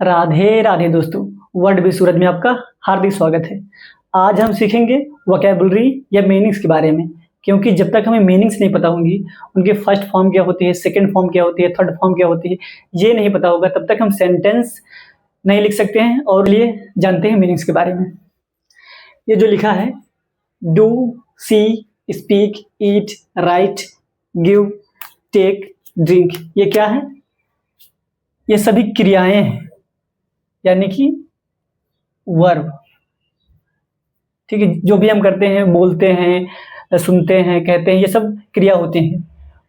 राधे राधे दोस्तों, वर्ड भी सूरज में आपका हार्दिक स्वागत है। आज हम सीखेंगे वोकैबुलरी या मीनिंग्स के बारे में, क्योंकि जब तक हमें मीनिंग्स नहीं पता होंगी, उनकी फर्स्ट फॉर्म क्या होती है, सेकंड फॉर्म क्या होती है, थर्ड फॉर्म क्या होती है, ये नहीं पता होगा तब तक हम सेंटेंस नहीं लिख सकते हैं और लिए जानते हैं मीनिंग्स के बारे में। ये जो लिखा है do, see, speak, eat, write, give, take, drink, ये क्या है? ये सभी क्रियाएं हैं, यानी कि वर्ब। ठीक है, जो भी हम करते हैं, बोलते हैं, सुनते हैं, कहते हैं, ये सब क्रिया होती हैं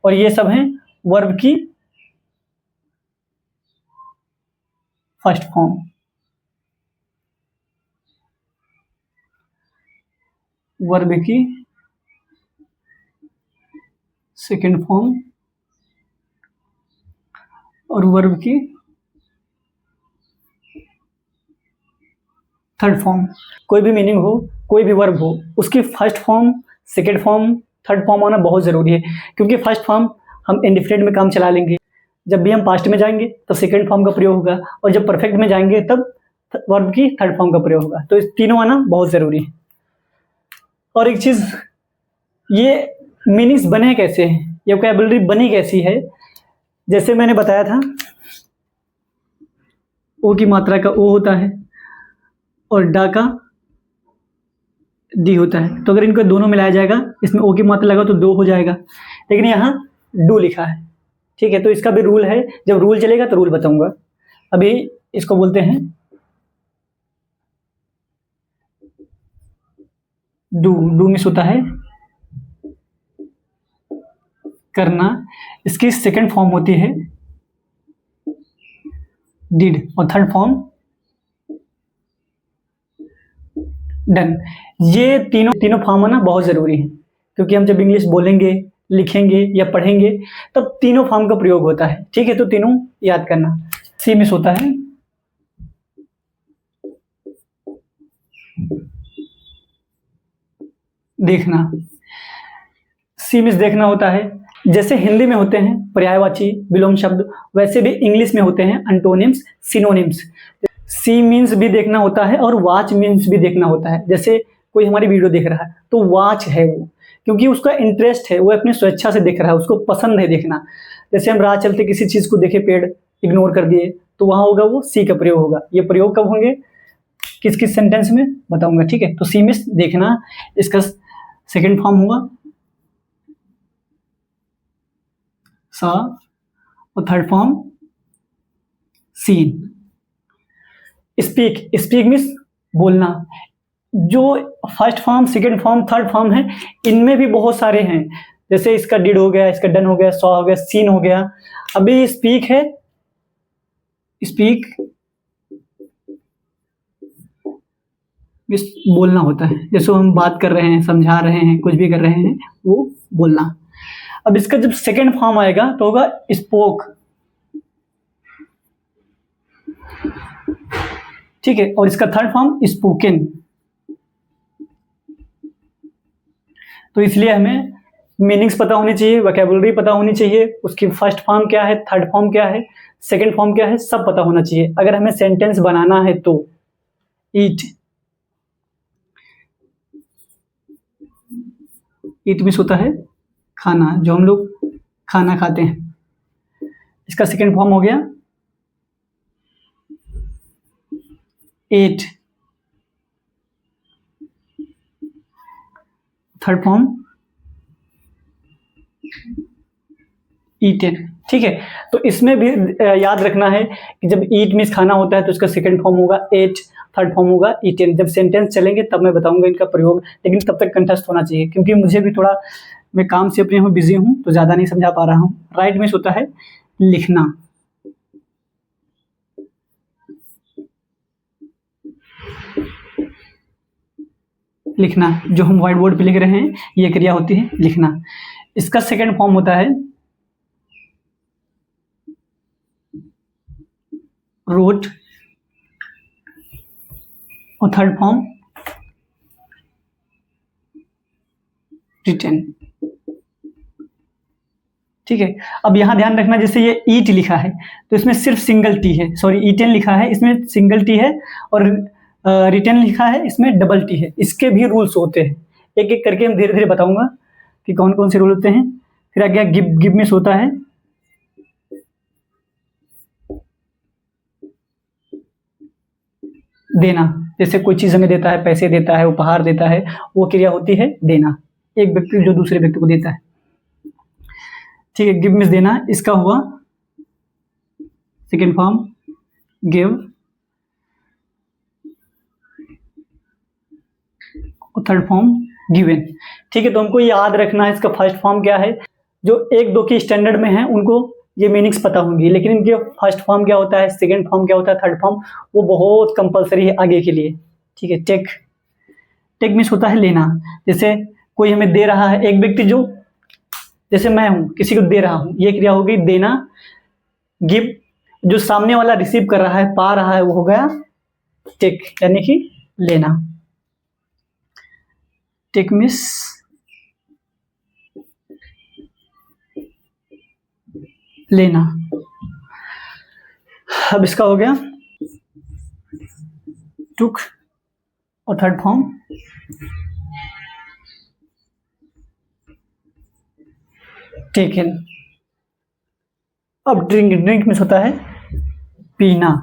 और ये सब हैं वर्ब की फर्स्ट फॉर्म। वर्ब की सेकंड फॉर्म और वर्ब की थर्ड फॉर्म। कोई भी मीनिंग हो, कोई भी वर्ब हो, उसकी first form, second form, third form होना बहुत ज़रूरी है, क्योंकि फर्स्ट फॉर्म हम इंडिफिनिट में काम चला लेंगे, जब भी हम पास्ट में जाएंगे तो सेकंड फॉर्म का प्रयोग होगा और जब परफेक्ट में जाएंगे तब वर्ब की थर्ड फॉर्म का प्रयोग होगा। तो इस तीनों आना बहुत ज़रूरी है। और एक चीज़, ये मीनिंग्स बने कैसे हैं, ये वोकैबुलरी बनी कैसी है? जैसे मैंने बताया था, ओ की मात्रा का ओ होता है और डा का डी होता है, तो अगर इनको दोनों मिलाया जाएगा, इसमें ओ की मात्रा लगा तो दो हो जाएगा, लेकिन यहाँ डू लिखा है। ठीक है, तो इसका भी रूल है, जब रूल चलेगा तो रूल बताऊंगा। अभी इसको बोलते हैं डू। डू मीन्स होता है करना। इसकी सेकंड फॉर्म होती है डिड और थर्ड फॉर्म डन। ये तीनों तीनों फॉर्म आना बहुत ज़रूरी है, क्योंकि हम जब इंग्लिश बोलेंगे, लिखेंगे या पढ़ेंगे तब तीनों फॉर्म का प्रयोग होता है। ठीक है, तो तीनों याद करना। सी मिस होता है देखना। सी मिस देखना होता है, जैसे हिंदी में होते हैं पर्यायवाची विलोम शब्द, वैसे भी इंग्लिश में होते हैं एंटोनिम्स, सिनोनिम्स। सी मीन्स भी देखना होता है और वॉच मीन्स भी देखना होता है। जैसे कोई हमारी वीडियो देख रहा है तो वॉच है वो, क्योंकि उसका इंटरेस्ट है, वो अपनी स्वेच्छा से देख रहा है, उसको पसंद है देखना। जैसे हम राह चलते किसी चीज़ को देखे, पेड़ इग्नोर कर दिए, तो वहाँ होगा वो सी का प्रयोग होगा। ये प्रयोग कब होंगे, किस किस सेंटेंस में बताऊंगा। ठीक है, तो सी मीन्स देखना, इसका सेकेंड फॉर्म हुआ सा और third form seen. Speak, speak means बोलना। जो first form, second form, third form है, इनमें भी बहुत सारे हैं। जैसे इसका डिड हो गया, इसका डन हो गया, सॉ हो गया, सीन हो गया। अभी स्पीक है, स्पीक बोलना होता है। जैसे हम बात कर रहे हैं, समझा रहे हैं, कुछ भी कर रहे हैं, वो बोलना। अब इसका जब सेकंड फॉर्म आएगा तो होगा स्पोक। ठीक है, और इसका थर्ड फॉर्म स्पोकन। तो इसलिए हमें मीनिंग्स पता होनी चाहिए, वोकैबुलरी पता होनी चाहिए, उसकी फर्स्ट फॉर्म क्या है, थर्ड फॉर्म क्या है, सेकंड फॉर्म क्या है, सब पता होना चाहिए अगर हमें सेंटेंस बनाना है तो। ईट, ईट मीन्स होता है खाना, जो हम लोग खाना खाते हैं। इसका सेकंड फॉर्म हो गया एट, थर्ड फॉर्म ईटेन। ठीक है, तो इसमें भी याद रखना है कि जब ईट मीन्स खाना होता है तो इसका सेकंड फॉर्म होगा एट, थर्ड फॉर्म होगा ईटेन। जब सेंटेंस चलेंगे तब मैं बताऊंगा इनका प्रयोग, लेकिन तब तक कंठस्थ होना चाहिए, क्योंकि मुझे भी थोड़ा, मैं काम से अपने हूँ, बिजी हूँ, तो ज़्यादा नहीं समझा पा रहा हूँ। राइट मीन्स होता है लिखना। लिखना, जो हम व्हाइट बोर्ड पे लिख रहे हैं, ये क्रिया होती है लिखना। इसका सेकंड फॉर्म होता है रोट और थर्ड फॉर्म रिटन। ठीक है। अब यहाँ ध्यान रखना, जैसे ये ईट लिखा है तो इसमें सिर्फ सिंगल टी है, सॉरी ईटेन लिखा है इसमें सिंगल टी है, और रिटेन लिखा है इसमें डबल टी है। इसके भी रूल्स होते हैं, एक एक करके हम धीरे धीरे बताऊंगा कि कौन कौन से रूल होते हैं। फिर आगे गिव मिस होता है, देना, जैसे कोई चीज हमें देता है, पैसे देता है, उपहार देता है, वो क्रिया होती है देना, एक व्यक्ति जो दूसरे व्यक्ति को देता है। ठीक है, गिव मिस देना, इसका हुआ सेकेंड फॉर्म गिव, और थर्ड फॉर्म गिवन। ठीक है, तो हमको याद रखना है इसका फर्स्ट फॉर्म क्या है। जो 1-2 की स्टैंडर्ड में है उनको ये मीनिंग्स पता होंगी, लेकिन इनके फर्स्ट फॉर्म क्या होता है, सेकंड फॉर्म क्या होता है, थर्ड फॉर्म वो बहुत कंपलसरी है आगे के लिए। ठीक है, टेक मिस होता है लेना, जैसे कोई हमें दे रहा है, एक व्यक्ति जो, जैसे मैं हूं किसी को दे रहा हूं, ये क्रिया हो गई देना। गिव, जो सामने वाला रिसीव कर रहा है, पा रहा है, वो हो गया टेक, यानी कि लेना। टेक मिस लेना। अब इसका हो गया टुक, और थर्ड फॉर्म टेकन। अब ड्रिंक मिस होता है पीना,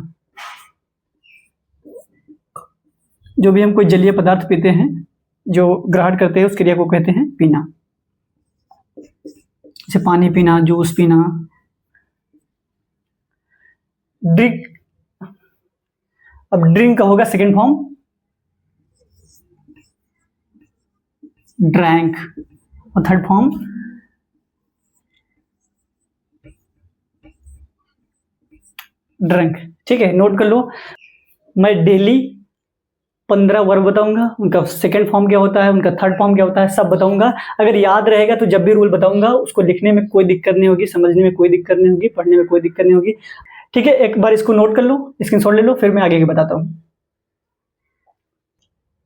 जो भी हम कोई जलीय पदार्थ पीते हैं, जो ग्रहण करते हैं, उस क्रिया को कहते हैं पीना, जैसे पानी पीना, जूस पीना। ड्रिंक, अब ड्रिंक का होगा सेकेंड फॉर्म ड्रैंक, और थर्ड फॉर्म ड्रंक। ठीक है, नोट कर लो, मैं डेली 15 वर्ब बताऊंगा, उनका सेकंड फॉर्म क्या होता है, उनका थर्ड फॉर्म क्या होता है, सब बताऊंगा। अगर याद रहेगा तो जब भी रूल बताऊंगा उसको लिखने में कोई दिक्कत नहीं होगी, समझने में कोई दिक्कत नहीं होगी, पढ़ने में कोई दिक्कत नहीं होगी। ठीक है, एक बार इसको नोट कर लो, स्क्रीनशॉट ले लो, फिर मैं आगे की बताता हूँ।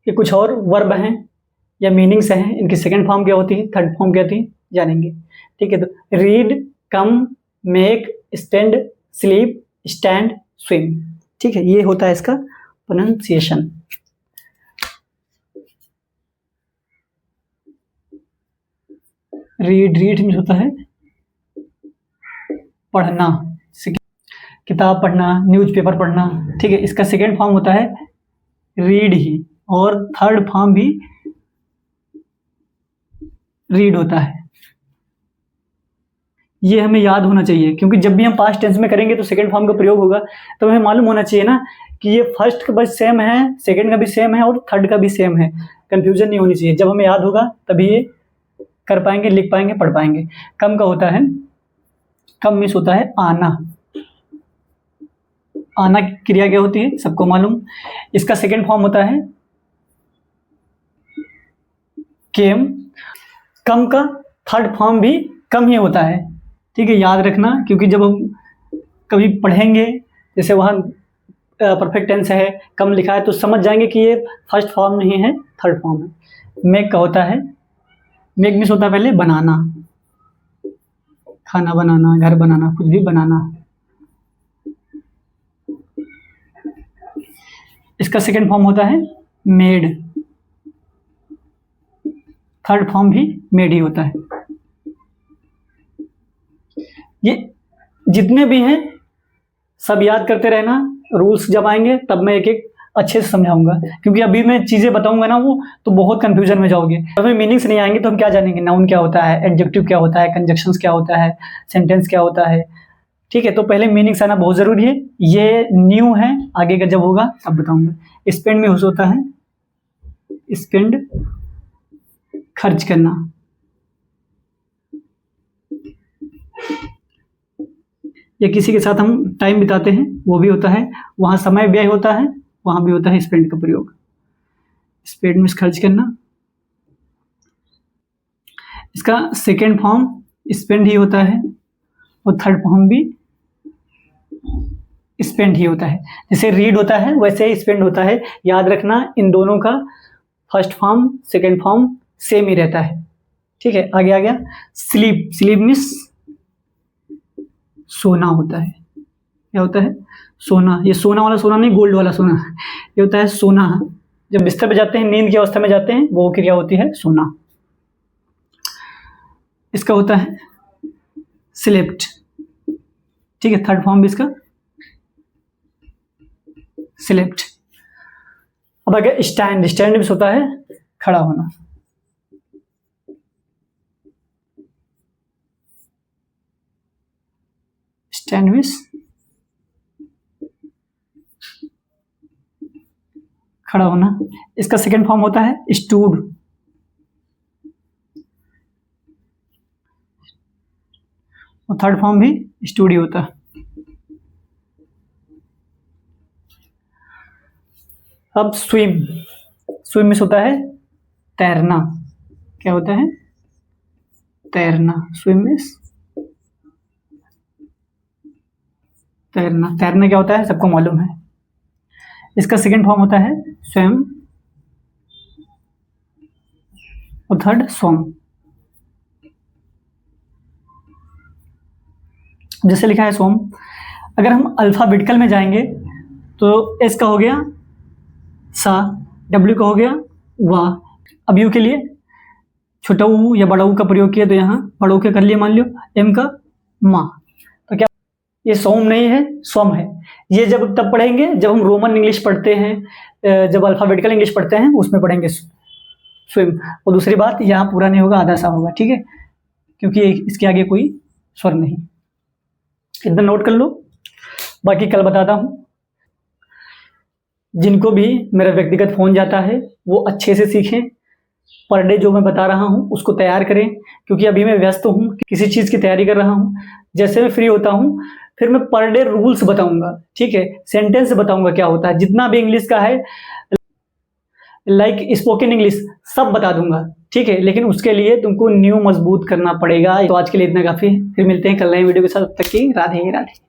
ये कुछ और वर्ब हैं या मीनिंग्स हैं, इनकी सेकंड फॉर्म क्या होती है, थर्ड फॉर्म क्या होती है, जानेंगे। ठीक है, तो read, come, make, stand, sleep, stand, swim. ठीक है, ये होता है इसका प्रोनाउंसिएशन। रीड मीन्स होता है पढ़ना, किताब पढ़ना, न्यूज़पेपर पढ़ना। ठीक है, इसका सेकेंड फॉर्म होता है रीड ही, और थर्ड फॉर्म भी रीड होता है। ये हमें याद होना चाहिए, क्योंकि जब भी हम पास्ट टेंस में करेंगे तो सेकंड फॉर्म का प्रयोग होगा, तो हमें मालूम होना चाहिए ना कि ये फर्स्ट का भी सेम है, सेकंड का भी सेम है, और थर्ड का भी सेम है। कंफ्यूजन नहीं होनी चाहिए, जब हमें याद होगा तभी ये कर पाएंगे, लिख पाएंगे, पढ़ पाएंगे। कम का होता है, कम मिस होता है आना। आना क्रिया क्या होती है, सबको मालूम। इसका सेकंड फॉर्म होता है केम। कम का थर्ड फॉर्म भी कम ही होता है। ठीक है, याद रखना, क्योंकि जब हम कभी पढ़ेंगे, जैसे वहाँ परफेक्ट टेंस है, कम लिखा है, तो समझ जाएंगे कि ये फर्स्ट फॉर्म नहीं है, थर्ड फॉर्म है। मेक का होता है, मेक मिस होता है पहले बनाना, खाना बनाना, घर बनाना, कुछ भी बनाना। इसका सेकंड फॉर्म होता है मेड, थर्ड फॉर्म भी मेड ही होता है। ये जितने भी हैं सब याद करते रहना, रूल्स जब आएंगे तब मैं एक एक अच्छे से समझाऊंगा, क्योंकि अभी मैं चीज़ें बताऊंगा ना वो तो बहुत कंफ्यूजन में जाओगे। हमें मीनिंग्स नहीं आएंगे तो हम क्या जानेंगे, नाउन क्या होता है, एडजेक्टिव क्या होता है, कंजक्शंस क्या होता है, सेंटेंस क्या होता है। ठीक है, तो पहले मीनिंग्स आना बहुत ज़रूरी है, ये न्यू है, आगे का जब होगा तब बताऊंगा। स्पेंड में होता है स्पेंड, खर्च करना। या किसी के साथ हम टाइम बिताते हैं, वो भी होता है, वहाँ समय व्यय होता है, वहाँ भी होता है स्पेंड का प्रयोग। स्पेंड में खर्च करना। इसका सेकेंड फॉर्म स्पेंड ही होता है, और थर्ड फॉर्म भी स्पेंड ही होता है। जैसे रीड होता है वैसे ही स्पेंड होता है, याद रखना इन दोनों का first form second form same ही रहता है। ठीक है, आगे आ गया स्लीप। स्लीप मीन्स सोना होता है। क्या होता है? सोना। ये सोना वाला सोना नहीं, गोल्ड वाला सोना। ये होता है सोना। जब बिस्तर पे जाते हैं, नींद की अवस्था में जाते हैं, वो क्रिया होती है सोना। इसका होता है स्लेप्ट। ठीक है, थर्ड फॉर्म भी इसका स्लेप्ट। अब अगर स्टैंड, स्टैंड भी होता है खड़ा होना। स्टैंड मीन्स खड़ा होना। इसका सेकंड फॉर्म होता है स्टूड। और थर्ड फॉर्म भी स्टूड ही होता है। अब स्विम, स्विम में होता है तैरना। क्या होता है? तैरना। स्विम में तैरना। तैरना क्या होता है सबको मालूम है। इसका सेकंड फॉर्म होता है स्वयं और थर्ड स्वम। जैसे लिखा है स्वम, अगर हम अल्फाबेटिकल में जाएंगे तो एस का हो गया सा, डब्ल्यू का हो गया वाह। अब यू के लिए छोटा ऊ या बड़ा ऊ का प्रयोग किया तो यहाँ बड़ा ऊ के कर लिए मान लो, एम का माँ। तो क्या ये सोम नहीं है, स्वम है। ये जब तब पढ़ेंगे जब हम रोमन इंग्लिश पढ़ते हैं, जब अल्फाबेटिकल इंग्लिश पढ़ते हैं उसमें पढ़ेंगे स्विम। और दूसरी बात, यहाँ पूरा नहीं होगा, आधा सा होगा। ठीक है, क्योंकि इसके आगे कोई स्वर नहीं। इतना नोट कर लो, बाकी कल बताता हूँ। जिनको भी मेरा व्यक्तिगत फ़ोन जाता है वो अच्छे से सीखें। पर डे जो मैं बता रहा हूँ उसको तैयार करें, क्योंकि अभी मैं व्यस्त हूँ, किसी चीज़ की तैयारी कर रहा हूँ। जैसे मैं फ्री होता हूँ फिर मैं पर डे रूल्स बताऊंगा। ठीक है, सेंटेंस बताऊंगा क्या होता है, जितना भी इंग्लिश का है, लाइक स्पोकन इंग्लिश सब बता दूंगा। ठीक है, लेकिन उसके लिए तुमको न्यू मजबूत करना पड़ेगा। तो आज के लिए इतना काफ़ी है, फिर मिलते हैं कल नए वीडियो के साथ। तब तक की राधे राधे।